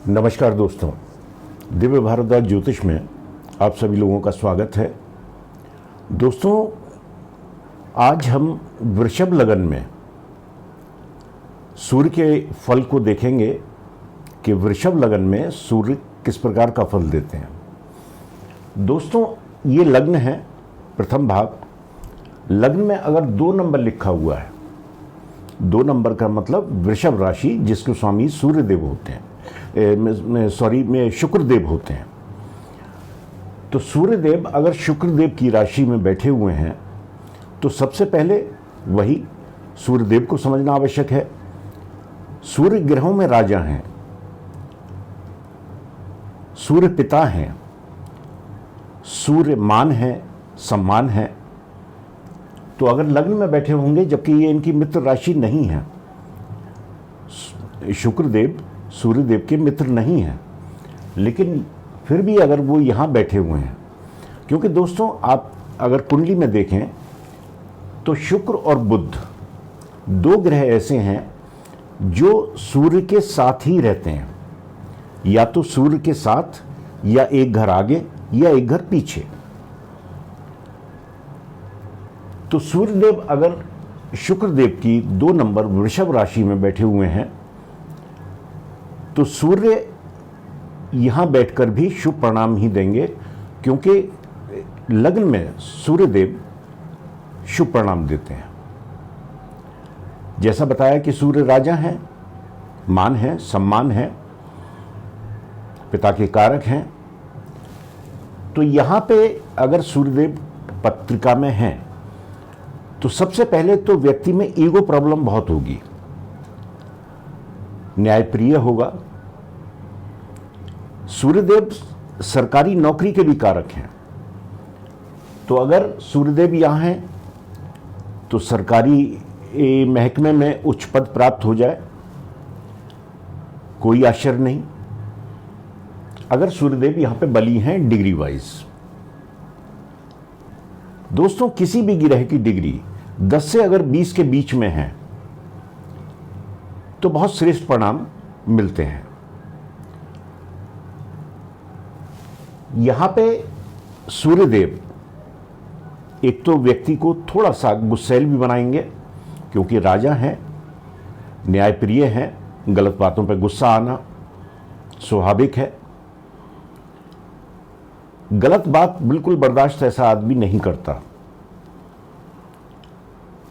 नमस्कार दोस्तों, दिव्य भारद्वाज ज्योतिष में आप सभी लोगों का स्वागत है। दोस्तों, आज हम वृषभ लगन में सूर्य के फल को देखेंगे कि वृषभ लगन में सूर्य किस प्रकार का फल देते हैं। दोस्तों, ये लग्न है, प्रथम भाव। लग्न में अगर 2 नंबर लिखा हुआ है, 2 नंबर का मतलब वृषभ राशि, जिसके स्वामी सूर्यदेव होते हैं, शुक्रदेव होते हैं। तो सूर्यदेव अगर शुक्रदेव की राशि में बैठे हुए हैं तो सबसे पहले वही सूर्यदेव को समझना आवश्यक है। सूर्य ग्रहों में राजा हैं, सूर्य पिता हैं, सूर्य मान है, सम्मान है। तो अगर लग्न में बैठे होंगे, जबकि ये इनकी मित्र राशि नहीं है, शुक्रदेव सूर्यदेव के मित्र नहीं हैं, लेकिन फिर भी अगर वो यहाँ बैठे हुए हैं, क्योंकि दोस्तों आप अगर कुंडली में देखें तो शुक्र और बुध 2 ग्रह ऐसे हैं जो सूर्य के साथ ही रहते हैं, या तो सूर्य के साथ या एक घर आगे या एक घर पीछे। तो सूर्यदेव अगर शुक्रदेव की 2 नंबर वृषभ राशि में बैठे हुए हैं तो सूर्य यहां बैठकर भी शुभ परिणाम ही देंगे, क्योंकि लग्न में सूर्यदेव शुभ परिणाम देते हैं। जैसा बताया कि सूर्य राजा हैं, मान है, सम्मान है, पिता के कारक हैं। तो यहां पे अगर सूर्यदेव पत्रिका में हैं तो सबसे पहले तो व्यक्ति में ईगो प्रॉब्लम बहुत होगी, न्यायप्रिय होगा। सूर्यदेव सरकारी नौकरी के भी कारक हैं, तो अगर सूर्यदेव यहां हैं तो सरकारी महकमे में उच्च पद प्राप्त हो जाए, कोई आश्चर्य नहीं। अगर सूर्यदेव यहां पे बली हैं डिग्री वाइज। दोस्तों, किसी भी ग्रह की डिग्री 10 से अगर 20 के बीच में है तो बहुत श्रेष्ठ परिणाम मिलते हैं। यहां पे सूर्यदेव एक तो व्यक्ति को थोड़ा सा गुस्सैल भी बनाएंगे, क्योंकि राजा हैं, न्यायप्रिय हैं, गलत बातों पे गुस्सा आना स्वाभाविक है। गलत बात बिल्कुल बर्दाश्त ऐसा आदमी नहीं करता।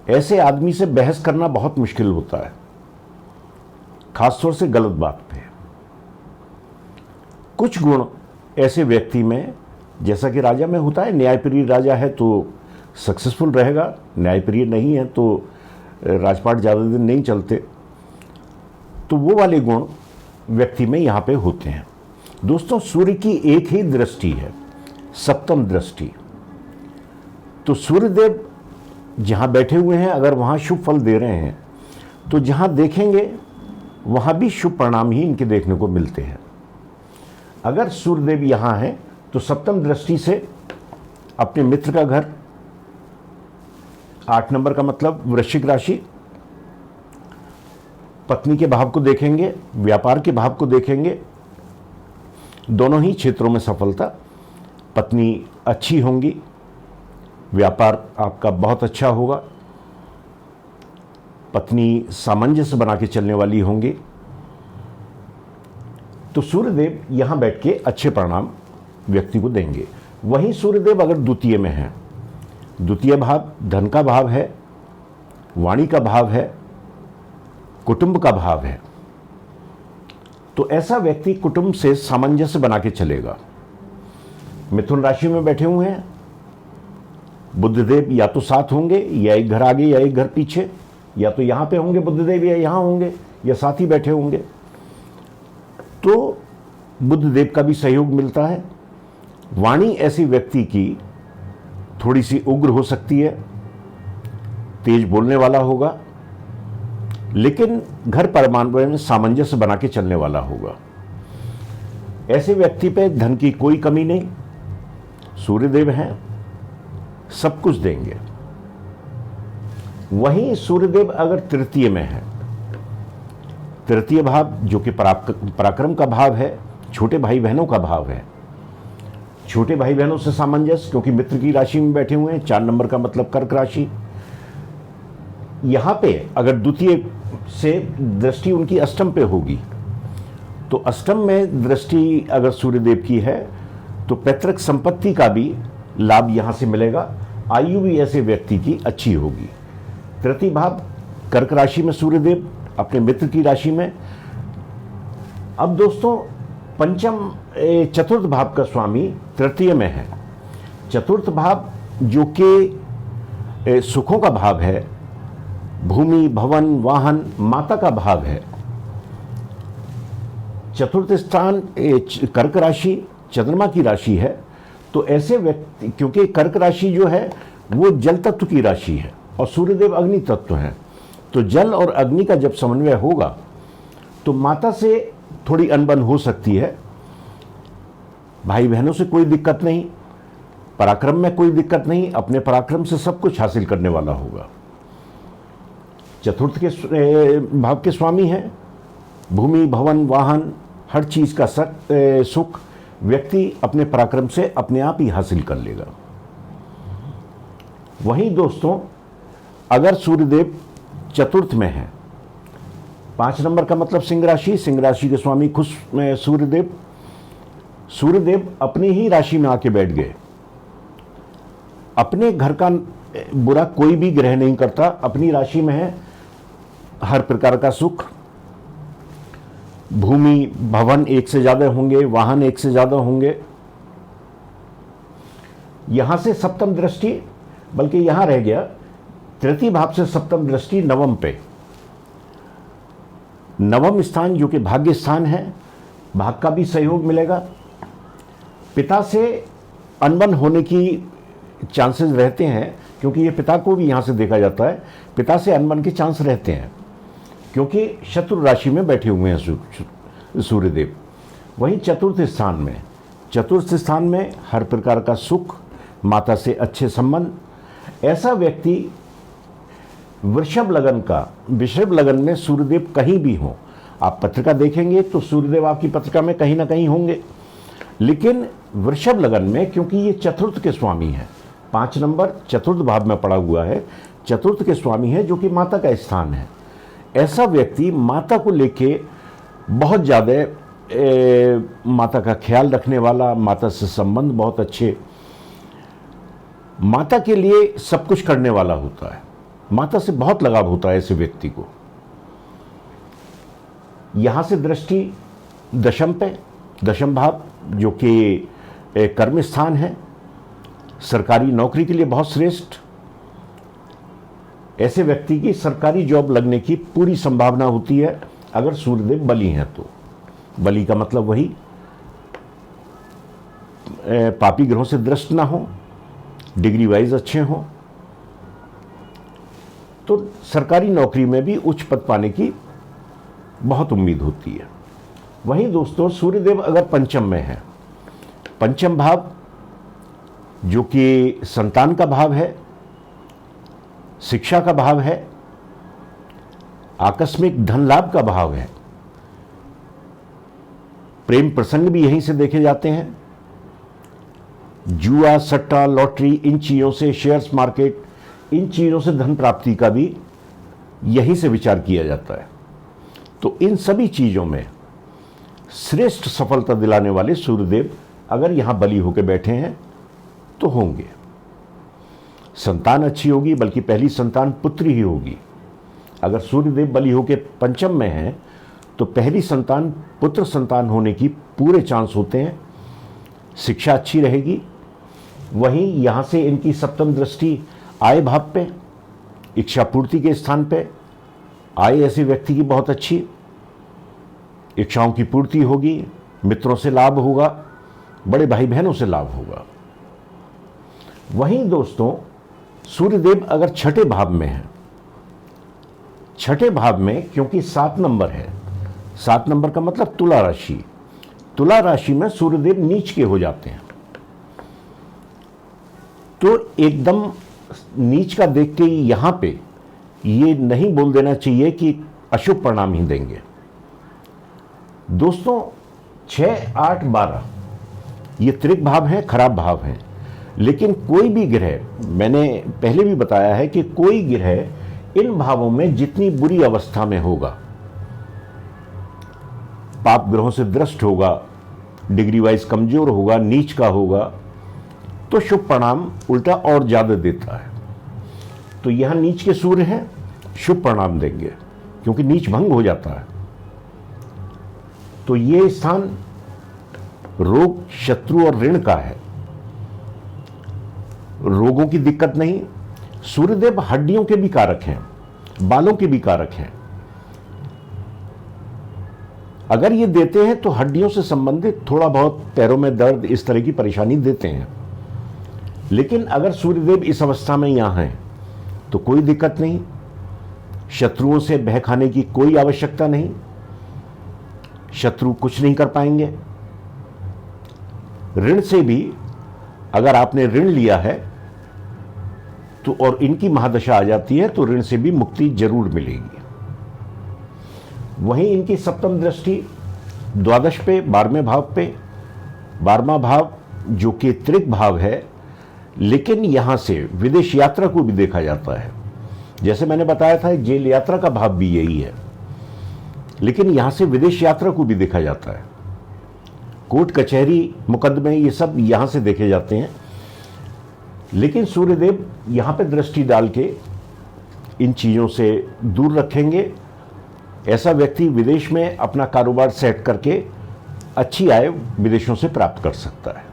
ऐसे आदमी से बहस करना बहुत मुश्किल होता है, खासतौर से गलत बात पे। कुछ गुण ऐसे व्यक्ति में, जैसा कि राजा में होता है, न्यायप्रिय राजा है तो सक्सेसफुल रहेगा, न्यायप्रिय नहीं है तो राजपाट ज़्यादा दिन नहीं चलते। तो वो वाले गुण व्यक्ति में यहाँ पे होते हैं। दोस्तों, सूर्य की एक ही दृष्टि है, सप्तम दृष्टि। तो सूर्यदेव जहाँ बैठे हुए हैं, अगर वहाँ शुभ फल दे रहे हैं तो जहाँ देखेंगे वहाँ भी शुभ परिणाम ही इनके देखने को मिलते हैं। अगर सूर्यदेव यहाँ हैं तो सप्तम दृष्टि से अपने मित्र का घर, 8 नंबर का मतलब वृश्चिक राशि, पत्नी के भाव को देखेंगे, व्यापार के भाव को देखेंगे। दोनों ही क्षेत्रों में सफलता, पत्नी अच्छी होंगी, व्यापार आपका बहुत अच्छा होगा, पत्नी सामंजस्य बना के चलने वाली होंगी। तो सूर्यदेव यहां बैठ के अच्छे परिणाम व्यक्ति को देंगे। वहीं सूर्यदेव अगर द्वितीय में है, द्वितीय भाव धन का भाव है, वाणी का भाव है, कुटुंब का भाव है, तो ऐसा व्यक्ति कुटुंब से सामंजस्य बना के चलेगा। मिथुन राशि में बैठे हुए हैं, बुधदेव या तो साथ होंगे या एक घर आगे या एक घर पीछे, या तो यहां पे होंगे बुधदेव या यहां होंगे या साथ ही बैठे होंगे, तो बुधदेव का भी सहयोग मिलता है। वाणी ऐसी व्यक्ति की थोड़ी सी उग्र हो सकती है, तेज बोलने वाला होगा, लेकिन घर परिवार में सामंजस्य बना के चलने वाला होगा। ऐसे व्यक्ति पे धन की कोई कमी नहीं, सूर्यदेव हैं, सब कुछ देंगे। वहीं सूर्यदेव अगर तृतीय में है तृतीय भाव जो कि पराक्रम का भाव है, छोटे भाई बहनों का भाव है। छोटे भाई बहनों से सामंजस्य, क्योंकि मित्र की राशि में बैठे हुए हैं। 4 नंबर का मतलब कर्क राशि। यहां पे अगर द्वितीय से दृष्टि उनकी अष्टम पे होगी, तो अष्टम में दृष्टि अगर सूर्यदेव की है तो पैतृक संपत्ति का भी लाभ यहां से मिलेगा। आयु भी ऐसे व्यक्ति की अच्छी होगी। तृतीय भाव कर्क राशि में सूर्यदेव अपने मित्र की राशि में। अब दोस्तों चतुर्थ भाव का स्वामी तृतीय में है। चतुर्थ भाव जो कि सुखों का भाव है, भूमि, भवन, वाहन, माता का भाव है। चतुर्थ स्थान कर्क राशि चंद्रमा की राशि है। तो ऐसे व्यक्ति, क्योंकि कर्क राशि जो है वो जल तत्व की राशि है और सूर्यदेव अग्नि तत्व है, तो जल और अग्नि का जब समन्वय होगा तो माता से थोड़ी अनबन हो सकती है। भाई बहनों से कोई दिक्कत नहीं, पराक्रम में कोई दिक्कत नहीं, अपने पराक्रम से सब कुछ हासिल करने वाला होगा। चतुर्थ के भाव के स्वामी हैं। भूमि, भवन, वाहन, हर चीज का सुख व्यक्ति अपने पराक्रम से अपने आप ही हासिल कर लेगा। वहीं दोस्तों अगर सूर्यदेव चतुर्थ में है, 5 नंबर का मतलब सिंह राशि, सिंह राशि के स्वामी खुद सूर्यदेव। सूर्यदेव अपनी ही राशि में आके बैठ गए। अपने घर का बुरा कोई भी ग्रह नहीं करता, अपनी राशि में है, हर प्रकार का सुख। भूमि, भवन एक से ज्यादा होंगे, वाहन एक से ज्यादा होंगे। यहां से सप्तम दृष्टि, बल्कि यहां रह गया, तृतीय भाव से सप्तम दृष्टि नवम पे। नवम स्थान जो कि भाग्य स्थान है, भाग का भी सहयोग मिलेगा। पिता से अनबन होने की चांसेस रहते हैं, क्योंकि ये पिता को भी यहां से देखा जाता है, पिता से अनबन के चांस रहते हैं, क्योंकि शत्रु राशि में बैठे हुए हैं सूर्यदेव। वहीं चतुर्थ स्थान में हर प्रकार का सुख, माता से अच्छे संबंध। ऐसा व्यक्ति वृषभ लगन में सूर्यदेव कहीं भी हो, आप पत्रिका देखेंगे तो सूर्यदेव आपकी पत्रिका में कहीं ना कहीं होंगे। लेकिन वृषभ लगन में, क्योंकि ये चतुर्थ के स्वामी है, 5 नंबर चतुर्थ भाव में पड़ा हुआ है, चतुर्थ के स्वामी है जो कि माता का स्थान है। ऐसा व्यक्ति माता को लेके बहुत ज़्यादा माता का ख्याल रखने वाला, माता से संबंध बहुत अच्छे, माता के लिए सब कुछ करने वाला होता है, माता से बहुत लगाव होता है ऐसे व्यक्ति को। यहां से दृष्टि दशम पे, दशम भाव जो कि कर्म स्थान है, सरकारी नौकरी के लिए बहुत श्रेष्ठ। ऐसे व्यक्ति की सरकारी जॉब लगने की पूरी संभावना होती है अगर सूर्यदेव बली हैं तो। बली का मतलब वही पापी ग्रहों से दृष्ट ना हो, डिग्री वाइज अच्छे हों, तो सरकारी नौकरी में भी उच्च पद पाने की बहुत उम्मीद होती है। वहीं दोस्तों सूर्यदेव अगर पंचम में है, पंचम भाव जो कि संतान का भाव है, शिक्षा का भाव है, आकस्मिक धन लाभ का भाव है, प्रेम प्रसंग भी यहीं से देखे जाते हैं। जुआ, सट्टा, लॉटरी, इन चीजों से, शेयर्स मार्केट, इन चीजों से धन प्राप्ति का भी यहीं से विचार किया जाता है। तो इन सभी चीजों में श्रेष्ठ सफलता दिलाने वाले सूर्यदेव अगर यहां बली होकर बैठे हैं तो होंगे। संतान अच्छी होगी, बल्कि पहली संतान पुत्री ही होगी। अगर सूर्यदेव बली होकर पंचम में है तो पहली संतान पुत्र संतान होने की पूरे चांस होते हैं। शिक्षा अच्छी रहेगी। वहीं यहां से इनकी सप्तम दृष्टि आय भाव पे, इच्छा पूर्ति के स्थान पे, आय ऐसे व्यक्ति की बहुत अच्छी, इच्छाओं की पूर्ति होगी, मित्रों से लाभ होगा, बड़े भाई बहनों से लाभ होगा। वहीं दोस्तों सूर्यदेव अगर छठे भाव में है, छठे भाव में क्योंकि 7 नंबर है, 7 नंबर का मतलब तुला राशि, तुला राशि में सूर्यदेव नीच के हो जाते हैं, तो एकदम नीच का देख के यहां पे ये नहीं बोल देना चाहिए कि अशुभ परिणाम ही देंगे। दोस्तों 6, 8, 12 ये त्रिक भाव हैं, खराब भाव हैं। लेकिन कोई भी ग्रह, मैंने पहले भी बताया है कि कोई ग्रह इन भावों में जितनी बुरी अवस्था में होगा, पाप ग्रहों से दृष्ट होगा, डिग्री वाइज कमजोर होगा, नीच का होगा, तो शुभ परिणाम उल्टा और ज्यादा देता है। तो यहां नीच के सूर्य हैं, शुभ परिणाम देंगे क्योंकि नीच भंग हो जाता है। तो ये स्थान रोग, शत्रु और ऋण का है। रोगों की दिक्कत नहीं। सूर्यदेव हड्डियों के भी कारक हैं, बालों के भी कारक हैं। अगर ये देते हैं तो हड्डियों से संबंधित थोड़ा बहुत पैरों में दर्द, इस तरह की परेशानी देते हैं। लेकिन अगर सूर्यदेव इस अवस्था में यहां हैं तो कोई दिक्कत नहीं, शत्रुओं से भय खाने की कोई आवश्यकता नहीं, शत्रु कुछ नहीं कर पाएंगे। ऋण से भी अगर आपने ऋण लिया है तो और इनकी महादशा आ जाती है तो ऋण से भी मुक्ति जरूर मिलेगी। वहीं इनकी सप्तम दृष्टि द्वादश पे, 12वें भाव पे, 12वां भाव जो कि त्रिक भाव है, लेकिन यहां से विदेश यात्रा को भी देखा जाता है। जैसे मैंने बताया था जेल यात्रा का भाव भी यही है, लेकिन यहां से विदेश यात्रा को भी देखा जाता है। कोर्ट कचहरी, मुकदमे, ये सब यहां से देखे जाते हैं। लेकिन सूर्यदेव यहां पे दृष्टि डाल के इन चीजों से दूर रखेंगे। ऐसा व्यक्ति विदेश में अपना कारोबार सेट करके अच्छी आय विदेशों से प्राप्त कर सकता है।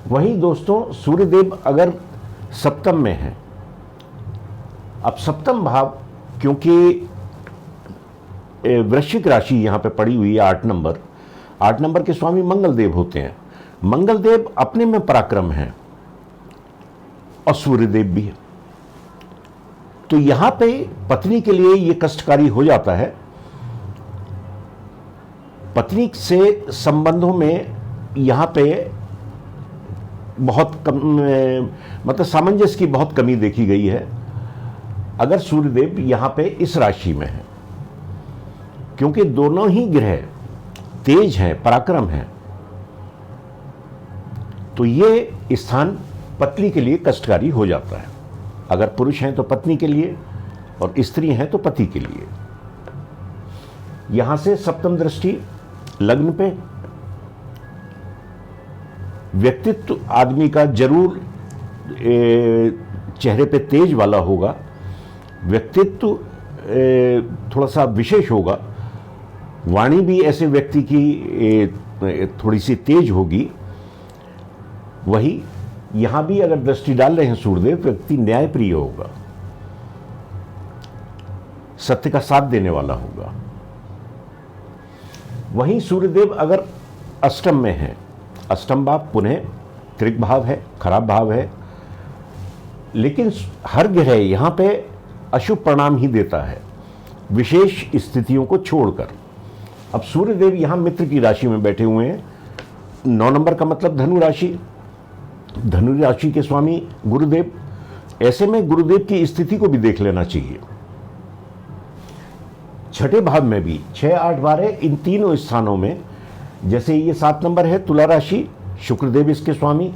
वहीं दोस्तों सूर्यदेव अगर सप्तम में है, अब सप्तम भाव क्योंकि वृश्चिक राशि यहां पे पड़ी हुई है, 8 नंबर के स्वामी मंगल देव होते हैं। मंगल देव अपने में पराक्रम है और सूर्यदेव भी है। तो यहां पे पत्नी के लिए यह कष्टकारी हो जाता है। पत्नी से संबंधों में यहां पे बहुत कम, मतलब सामंजस्य की बहुत कमी देखी गई है अगर सूर्यदेव यहां पे इस राशि में है, क्योंकि दोनों ही ग्रह तेज हैं, पराक्रम हैं। तो ये स्थान पत्नी के लिए कष्टकारी हो जाता है। अगर पुरुष हैं तो पत्नी के लिए और स्त्री हैं तो पति के लिए। यहां से सप्तम दृष्टि लग्न पे, व्यक्तित्व आदमी का जरूर चेहरे पे तेज वाला होगा, व्यक्तित्व थोड़ा सा विशेष होगा, वाणी भी ऐसे व्यक्ति की थोड़ी सी तेज होगी। वही यहां भी अगर दृष्टि डाल रहे हैं सूर्यदेव, व्यक्ति न्यायप्रिय होगा, सत्य का साथ देने वाला होगा। वहीं सूर्यदेव अगर अष्टम में है, अष्टम भाव पुनः त्रिक भाव है, खराब भाव है, लेकिन हर ग्रह यहां पे अशुभ परिणाम ही देता है विशेष स्थितियों को छोड़कर। अब सूर्यदेव यहां मित्र की राशि में बैठे हुए हैं। 9 नंबर का मतलब धनु राशि, धनु राशि के स्वामी गुरुदेव। ऐसे में गुरुदेव की स्थिति को भी देख लेना चाहिए। छठे भाव में भी 6, 8, 12 इन तीनों स्थानों में, जैसे ये 7 नंबर है तुला राशि, शुक्रदेव इसके स्वामी,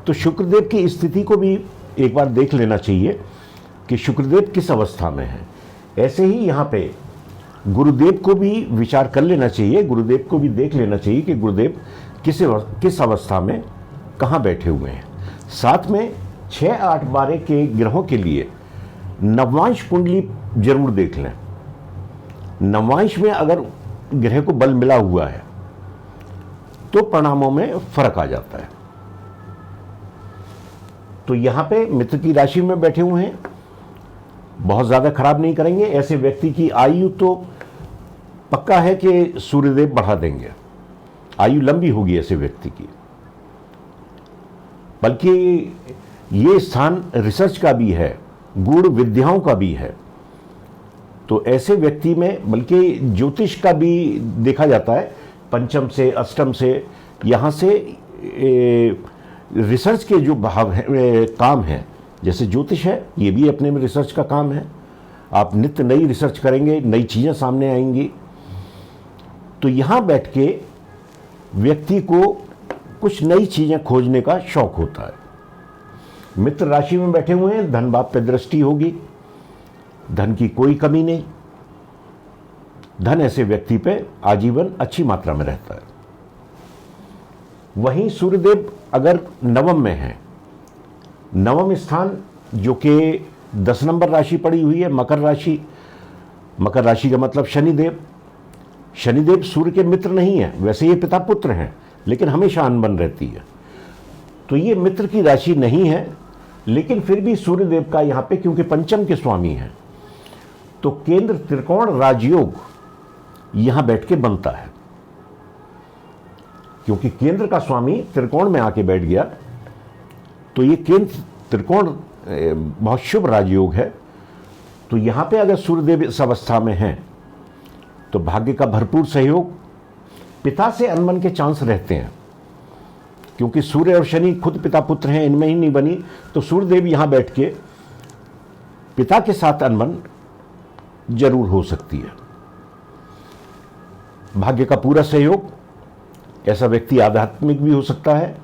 तो शुक्रदेव की स्थिति को भी एक बार देख लेना चाहिए कि शुक्रदेव किस अवस्था में है। ऐसे ही यहाँ पे गुरुदेव को भी विचार कर लेना चाहिए, गुरुदेव को भी देख लेना चाहिए कि गुरुदेव किस अवस्था में कहाँ बैठे हुए हैं। साथ में 6, 8, 12 के ग्रहों के लिए नवांश कुंडली जरूर देख लें। नवांश में अगर ग्रह को बल मिला हुआ है तो परिणामों में फर्क आ जाता है। तो यहां पे मित्र की राशि में बैठे हुए हैं, बहुत ज्यादा खराब नहीं करेंगे। ऐसे व्यक्ति की आयु तो पक्का है कि सूर्यदेव बढ़ा देंगे, आयु लंबी होगी ऐसे व्यक्ति की। बल्कि ये स्थान रिसर्च का भी है, गूढ़ विद्याओं का भी है। तो ऐसे व्यक्ति में बल्कि ज्योतिष का भी देखा जाता है, पंचम से, अष्टम से, यहाँ से रिसर्च के जो भाव है, काम है, जैसे ज्योतिष है, ये भी अपने में रिसर्च का काम है। आप नित्य नई रिसर्च करेंगे, नई चीज़ें सामने आएंगी। तो यहां बैठ के व्यक्ति को कुछ नई चीजें खोजने का शौक होता है। मित्र राशि में बैठे हुए हैं, धन भाव पे दृष्टि होगी, धन की कोई कमी नहीं, धन ऐसे व्यक्ति पे आजीवन अच्छी मात्रा में रहता है। वहीं सूर्यदेव अगर नवम में है, नवम स्थान जो कि 10 नंबर राशि पड़ी हुई है मकर राशि, मकर राशि का मतलब शनिदेव, शनिदेव सूर्य के मित्र नहीं है, वैसे ये पिता पुत्र हैं लेकिन हमेशा अनबन रहती है, तो ये मित्र की राशि नहीं है, लेकिन फिर भी सूर्यदेव का यहां पे क्योंकि पंचम के स्वामी हैं तो केंद्र त्रिकोण राजयोग यहां बैठ के बनता है। क्योंकि केंद्र का स्वामी त्रिकोण में आके बैठ गया तो ये केंद्र त्रिकोण बहुत शुभ राजयोग है। तो यहां पे अगर सूर्यदेव इस अवस्था में हैं तो भाग्य का भरपूर सहयोग, पिता से अनबन के चांस रहते हैं क्योंकि सूर्य और शनि खुद पिता पुत्र हैं, इनमें ही नहीं बनी, तो सूर्यदेव यहां बैठ के पिता के साथ अनबन जरूर हो सकती है। भाग्य का पूरा सहयोग, ऐसा व्यक्ति आध्यात्मिक भी हो सकता है,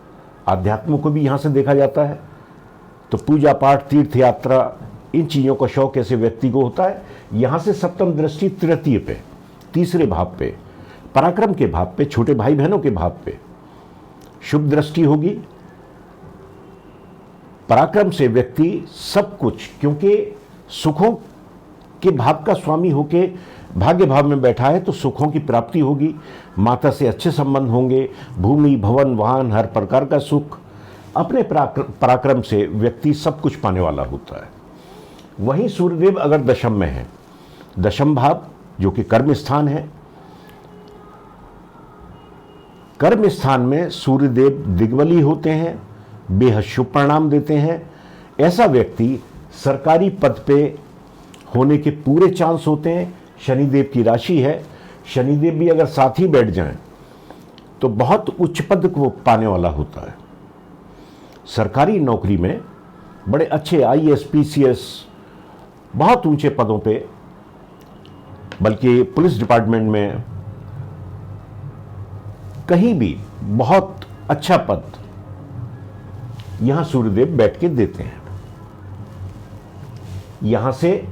आध्यात्म को भी यहां से देखा जाता है, तो पूजा पाठ तीर्थ यात्रा इन चीजों का शौक ऐसे व्यक्ति को होता है। यहां से सप्तम दृष्टि तृतीय पे, तीसरे भाव पे, पराक्रम के भाव पे, छोटे भाई बहनों के भाव पे शुभ दृष्टि होगी। पराक्रम से व्यक्ति सब कुछ, क्योंकि सुखों के भाव का स्वामी होके भाग्य भाव में बैठा है तो सुखों की प्राप्ति होगी, माता से अच्छे संबंध होंगे, भूमि भवन वाहन हर प्रकार का सुख, अपने पराक्रम से व्यक्ति सब कुछ पाने वाला होता है। वहीं सूर्यदेव अगर दशम में है, दशम भाव जो कि कर्म स्थान है, कर्म स्थान में सूर्यदेव दिग्बली होते हैं, बेहद शुभ परिणाम देते हैं। ऐसा व्यक्ति सरकारी पद पे होने के पूरे चांस होते हैं। शनिदेव की राशि है, शनिदेव भी अगर साथ ही बैठ जाएं तो बहुत उच्च पद को पाने वाला होता है। सरकारी नौकरी में बड़े अच्छे आईएएस पीसीएस बहुत ऊंचे पदों पे, बल्कि पुलिस डिपार्टमेंट में कहीं भी बहुत अच्छा पद यहां सूर्यदेव बैठ के देते हैं। यहां से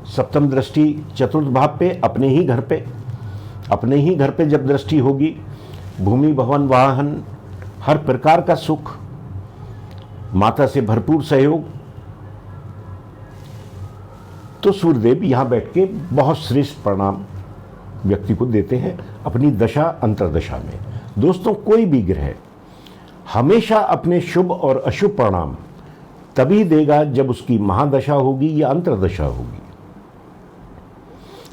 सप्तम दृष्टि चतुर्थ भाव पे, अपने ही घर पे जब दृष्टि होगी, भूमि भवन वाहन हर प्रकार का सुख, माता से भरपूर सहयोग, तो सूर्यदेव यहां बैठ के बहुत श्रेष्ठ परिणाम व्यक्ति को देते हैं अपनी दशा अंतर्दशा में। दोस्तों, कोई भी ग्रह हमेशा अपने शुभ और अशुभ परिणाम तभी देगा जब उसकी महादशा होगी या अंतर्दशा होगी।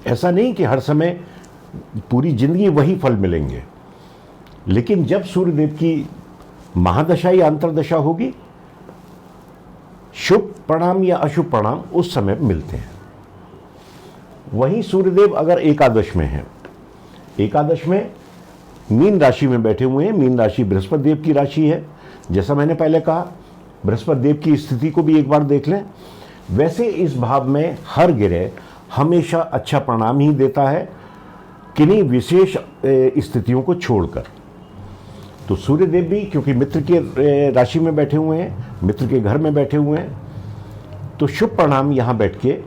ऐसा नहीं कि हर समय पूरी जिंदगी वही फल मिलेंगे, लेकिन जब सूर्यदेव की महादशा या अंतर्दशा होगी, शुभ परिणाम या अशुभ परिणाम उस समय मिलते हैं। वहीं सूर्यदेव अगर एकादश में है, एकादश में मीन राशि में बैठे हुए हैं, मीन राशि बृहस्पति देव की राशि है। जैसा मैंने पहले कहा, बृहस्पति देव की स्थिति को भी एक बार देख लें। वैसे इस भाव में हर ग्रह हमेशा अच्छा परिणाम ही देता है, किन्हीं विशेष स्थितियों को छोड़कर। तो सूर्यदेव भी क्योंकि मित्र के राशि में बैठे हुए हैं, मित्र के घर में बैठे हुए हैं, तो शुभ परिणाम यहां बैठ के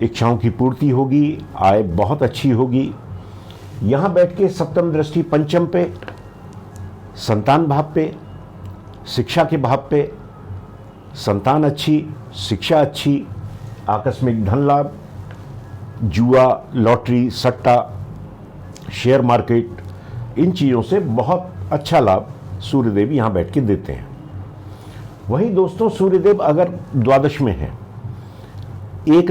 इच्छाओं की पूर्ति होगी, आय बहुत अच्छी होगी। यहां बैठ के सप्तम दृष्टि पंचम पे, संतान भाव पे, शिक्षा के भाव पे, संतान अच्छी, शिक्षा अच्छी, आकस्मिक धन लाभ, जुआ, लॉटरी, सट्टा, शेयर मार्केट, इन चीज़ों से बहुत अच्छा लाभ सूर्यदेव यहां बैठ के देते हैं। वहीं दोस्तों, सूर्यदेव अगर द्वादश में है, एक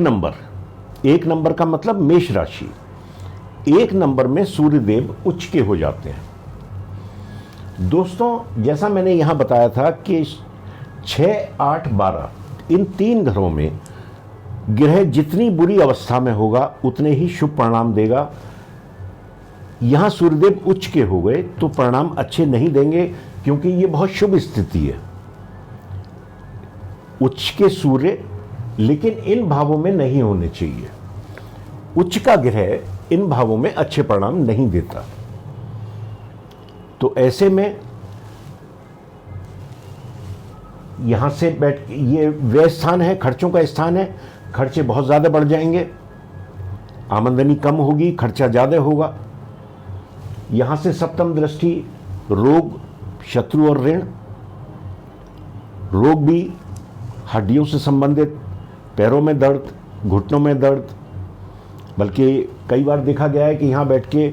नंबर का मतलब मेष राशि, एक नंबर में सूर्यदेव उच्च के हो जाते हैं। दोस्तों, जैसा मैंने यहां बताया था कि 6, 8, 12 इन 3 घरों में ग्रह जितनी बुरी अवस्था में होगा उतने ही शुभ परिणाम देगा। यहां सूर्यदेव उच्च के हो गए तो परिणाम अच्छे नहीं देंगे, क्योंकि यह बहुत शुभ स्थिति है। उच्च के सूर्य लेकिन इन भावों में नहीं होने चाहिए। उच्च का ग्रह इन भावों में अच्छे परिणाम नहीं देता। तो ऐसे में यहां से बैठ, ये व्यय स्थान है, खर्चों का स्थान है, खर्चे बहुत ज़्यादा बढ़ जाएंगे, आमदनी कम होगी, खर्चा ज़्यादा होगा। यहां से सप्तम दृष्टि रोग, शत्रु और ऋण। रोग भी हड्डियों से संबंधित, पैरों में दर्द, घुटनों में दर्द, बल्कि कई बार देखा गया है कि यहाँ बैठ के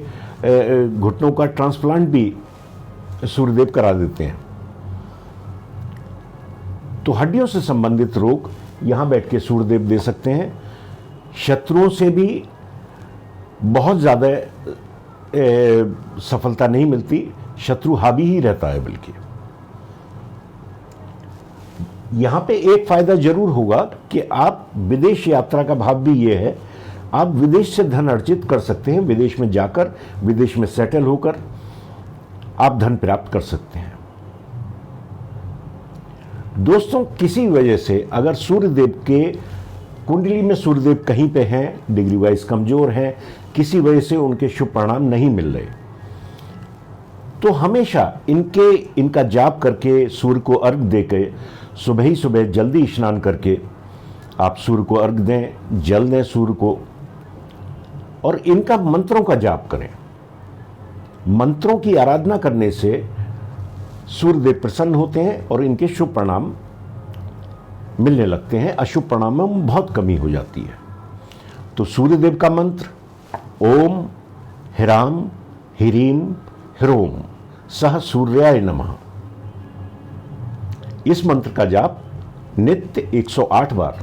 घुटनों का ट्रांसप्लांट भी सूर्यदेव करा देते हैं। तो हड्डियों से संबंधित रोग यहाँ बैठ के सूर्यदेव दे सकते हैं। शत्रुओं से भी बहुत ज़्यादा सफलता नहीं मिलती, शत्रु हावी ही रहता है। बल्कि यहाँ पे एक फायदा जरूर होगा कि आप विदेश यात्रा का भाव भी ये है, आप विदेश से धन अर्जित कर सकते हैं। विदेश में जाकर, विदेश में सेटल होकर आप धन प्राप्त कर सकते हैं। दोस्तों, किसी वजह से अगर सूर्यदेव के कुंडली में सूर्यदेव कहीं पे हैं, डिग्री वाइज कमजोर हैं, किसी वजह से उनके शुभ परिणाम नहीं मिल रहे, तो हमेशा इनका जाप करके, सूर्य को अर्घ देके, सुबह ही सुबह जल्दी स्नान करके आप सूर्य को अर्घ दें, जल दें सूर्य को, और इनका मंत्रों का जाप करें। मंत्रों की आराधना करने से सूर्यदेव प्रसन्न होते हैं और इनके शुभ परिणाम मिलने लगते हैं, अशुभ परिणामों में बहुत कमी हो जाती है। तो सूर्यदेव का मंत्र ओम ह्राम ह्रीम ह्रोम सह सूर्याय नमः। इस मंत्र का जाप नित्य 108 बार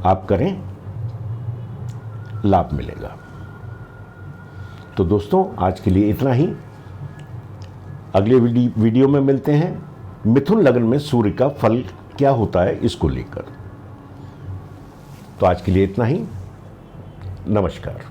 आप करें, लाभ मिलेगा। तो दोस्तों, आज के लिए इतना ही। अगले वीडियो में मिलते हैं मिथुन लग्न में सूर्य का फल क्या होता है इसको लेकर। तो आज के लिए इतना ही। नमस्कार।